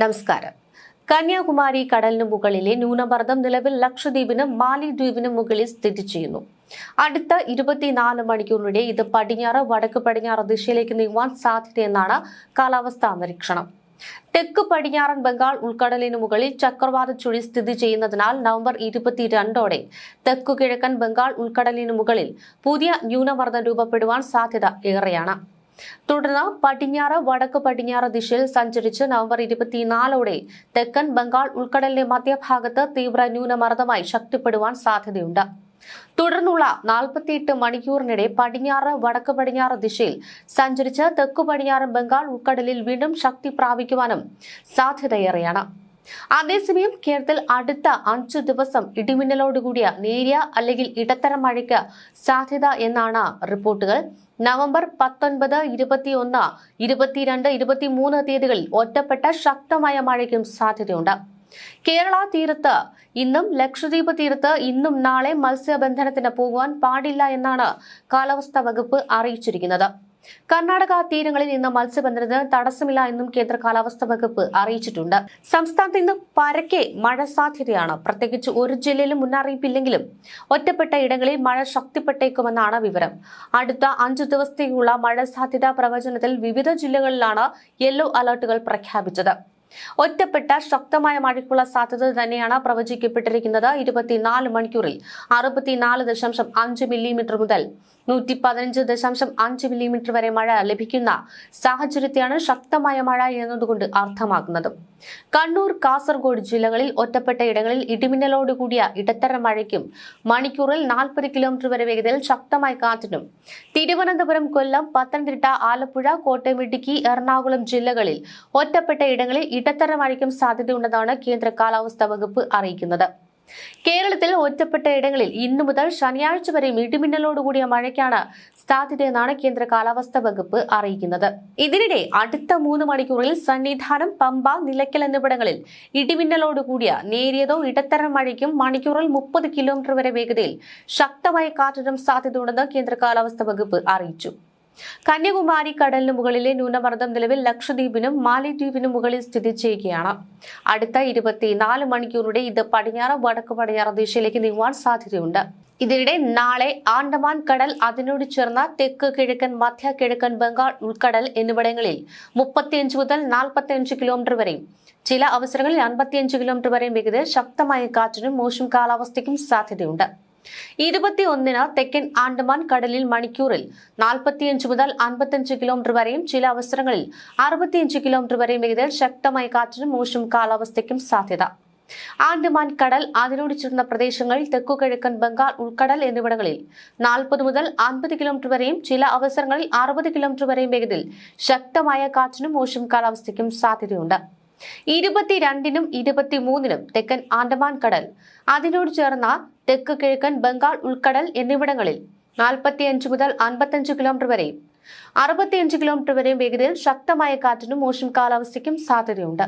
നമസ്കാരം. കന്യാകുമാരി കടലിനു മുകളിലെ ന്യൂനമർദ്ദം നിലവിൽ ലക്ഷദ്വീപിനും മാലിദ്വീപിനും മുകളിൽ സ്ഥിതി ചെയ്യുന്നു. അടുത്ത 24 മണിക്കൂറിനിടെ ഇത് പടിഞ്ഞാറ് വടക്ക് പടിഞ്ഞാറ് ദിശയിലേക്ക് നീങ്ങുവാൻ സാധ്യതയെന്നാണ് കാലാവസ്ഥാ നിരീക്ഷണം. തെക്ക് പടിഞ്ഞാറൻ ബംഗാൾ ഉൾക്കടലിനു മുകളിൽ ചക്രവാത ചുഴി സ്ഥിതി ചെയ്യുന്നതിനാൽ നവംബർ 22ഓടെ തെക്കു കിഴക്കൻ ബംഗാൾ ഉൾക്കടലിനു മുകളിൽ പുതിയ ന്യൂനമർദ്ദം രൂപപ്പെടുവാൻ സാധ്യത ഏറെയാണ്. തുടർന്ന് പടിഞ്ഞാറ് വടക്ക് പടിഞ്ഞാറ് ദിശയിൽ സഞ്ചരിച്ച് നവംബർ 24ഓടെ തെക്കൻ ബംഗാൾ ഉൾക്കടലിന്റെ മധ്യഭാഗത്ത് തീവ്ര ന്യൂനമർദ്ദമായി ശക്തിപ്പെടുവാൻ സാധ്യതയുണ്ട്. തുടർന്നുള്ള 48 മണിക്കൂറിനിടെ പടിഞ്ഞാറ് വടക്ക് പടിഞ്ഞാറ് ദിശയിൽ സഞ്ചരിച്ച് തെക്കു പടിഞ്ഞാറൻ ബംഗാൾ ഉൾക്കടലിൽ വീണ്ടും ശക്തി പ്രാപിക്കുവാനും സാധ്യതയേറെയാണ്. അതേസമയം കേരളത്തിൽ അടുത്ത 5 ദിവസം ഇടിമിന്നലോടുകൂടിയ നേരിയ അല്ലെങ്കിൽ ഇടത്തരം മഴയ്ക്ക് സാധ്യത എന്നാണ് റിപ്പോർട്ടുകൾ. നവംബർ 19, 21, 22, 23 തീയതികളിൽ ഒറ്റപ്പെട്ട ശക്തമായ മഴയ്ക്കും സാധ്യതയുണ്ട്. കേരള തീരത്ത് ഇന്നും ലക്ഷദ്വീപ് തീരത്ത് ഇന്നും നാളെ മത്സ്യബന്ധനത്തിന് പോകുവാൻ പാടില്ല എന്നാണ് കാലാവസ്ഥാ വകുപ്പ് അറിയിച്ചിരിക്കുന്നത്. കർണാടക തീരങ്ങളിൽ ഇന്ന് മത്സ്യബന്ധനത്തിന് തടസ്സമില്ല എന്നും കേന്ദ്ര കാലാവസ്ഥാ വകുപ്പ് അറിയിച്ചിട്ടുണ്ട്. സംസ്ഥാനത്ത് ഇന്ന് പരക്കെ മഴ സാധ്യതയാണ്. പ്രത്യേകിച്ച് ഒരു ജില്ലയിലും മുന്നറിയിപ്പില്ലെങ്കിലും ഒറ്റപ്പെട്ട ഇടങ്ങളിൽ മഴ ശക്തിപ്പെട്ടേക്കുമെന്നാണ് വിവരം. അടുത്ത 5 ദിവസത്തേക്കുള്ള മഴ സാധ്യതാ പ്രവചനത്തിൽ വിവിധ ജില്ലകളിലാണ് യെല്ലോ അലർട്ടുകൾ പ്രഖ്യാപിച്ചത്. ഒറ്റപ്പെട്ട ശക്തമായ മഴയ്ക്കുള്ള സാധ്യത തന്നെയാണ് പ്രവചിക്കപ്പെട്ടിരിക്കുന്നത്. 24 മണിക്കൂറിൽ 64.5 മില്ലിമീറ്റർ മുതൽ 115.5 മില്ലിമീറ്റർ വരെ മഴ ലഭിക്കുന്ന സാഹചര്യത്തെയാണ് ശക്തമായ മഴ എന്നതുകൊണ്ട് അർത്ഥമാക്കുന്നത്. കണ്ണൂർ, കാസർഗോഡ് ജില്ലകളിൽ ഒറ്റപ്പെട്ട ഇടങ്ങളിൽ ഇടിമിന്നലോടുകൂടിയ ഇടത്തരം മഴയ്ക്കും മണിക്കൂറിൽ 40 കിലോമീറ്റർ വരെ വേഗതയിൽ ശക്തമായ കാറ്റിനും, തിരുവനന്തപുരം, കൊല്ലം, പത്തനംതിട്ട, ആലപ്പുഴ, കോട്ടയം, ഇടുക്കി, എറണാകുളം ജില്ലകളിൽ ഒറ്റപ്പെട്ട ഇടങ്ങളിൽ ഇടത്തരം മഴയ്ക്കും സാധ്യതയുണ്ടെന്നാണ് കേന്ദ്ര കാലാവസ്ഥാ വകുപ്പ് അറിയിക്കുന്നത്. കേരളത്തിൽ ഒറ്റപ്പെട്ട ഇടങ്ങളിൽ ഇന്നു മുതൽ ശനിയാഴ്ച വരെയും ഇടിമിന്നലോടുകൂടിയ മഴയ്ക്കാണ് സാധ്യതയെന്നാണ് കേന്ദ്ര കാലാവസ്ഥാ വകുപ്പ് അറിയിക്കുന്നത്. ഇതിനിടെ അടുത്ത 3 മണിക്കൂറിൽ സന്നിധാനം, പമ്പ, നിലയ്ക്കൽ എന്നിവിടങ്ങളിൽ ഇടിമിന്നലോടുകൂടിയ നേരിയതോ ഇടത്തരം മഴയ്ക്കും മണിക്കൂറിൽ 30 കിലോമീറ്റർ വരെ വേഗതയിൽ ശക്തമായ കാറ്റിനും സാധ്യതയുണ്ടെന്ന് കേന്ദ്ര കാലാവസ്ഥാ വകുപ്പ് അറിയിച്ചു. കന്യാകുമാരി കടലിന് മുകളിലെ ന്യൂനമർദ്ദം നിലവിൽ ലക്ഷദ്വീപിനും മാലിദ്വീപിനും മുകളിൽ സ്ഥിതി ചെയ്യുകയാണ്. അടുത്ത 24 മണിക്കൂറിനിടെ ഇത് പടിഞ്ഞാറ് വടക്ക് പടിഞ്ഞാറ് ദിശയിലേക്ക് നീങ്ങുവാൻ സാധ്യതയുണ്ട്. ഇതിനിടെ നാളെ ആൻഡമാൻ കടൽ, അതിനോട് ചേർന്ന തെക്ക് കിഴക്കൻ മധ്യ കിഴക്കൻ ബംഗാൾ ഉൾക്കടൽ എന്നിവിടങ്ങളിൽ 35 മുതൽ 45 കിലോമീറ്റർ വരെയും ചില അവസരങ്ങളിൽ 55 കിലോമീറ്റർ വരെയും വേഗതയിൽ ശക്തമായ കാറ്റിനും മോശം കാലാവസ്ഥയ്ക്കും സാധ്യതയുണ്ട്. 21-ന് തെക്കൻ ആൻഡമാൻ കടലിൽ മണിക്കൂറിൽ 45 മുതൽ 55 കിലോമീറ്റർ വരെയും ചില അവസരങ്ങളിൽ 65 കിലോമീറ്റർ വരെയും വേഗതയിൽ ശക്തമായ കാറ്റിനും മോശം കാലാവസ്ഥയ്ക്കും സാധ്യത. ആൻഡമാൻ കടൽ, അതിനോട് ചേർന്ന പ്രദേശങ്ങൾ, തെക്കുകിഴക്കൻ ബംഗാൾ ഉൾക്കടൽ എന്നിവിടങ്ങളിൽ 40 മുതൽ 50 കിലോമീറ്റർ വരെയും ചില അവസരങ്ങളിൽ 60 കിലോമീറ്റർ വരെയും വേഗതയിൽ ശക്തമായ കാറ്റിനും മോശം കാലാവസ്ഥയ്ക്കും സാധ്യതയുണ്ട്. 22-നും 23-നും തെക്കൻ ആൻഡമാൻ കടൽ, അതിനോട് ചേർന്ന തെക്ക് കിഴക്കൻ ബംഗാൾ ഉൾക്കടൽ എന്നിവിടങ്ങളിൽ 45 മുതൽ 55 കിലോമീറ്റർ വരെയും 65 കിലോമീറ്റർ വരെയും വേഗതയിൽ ശക്തമായ കാറ്റിനും മോശം കാലാവസ്ഥയ്ക്കും സാധ്യതയുണ്ട്.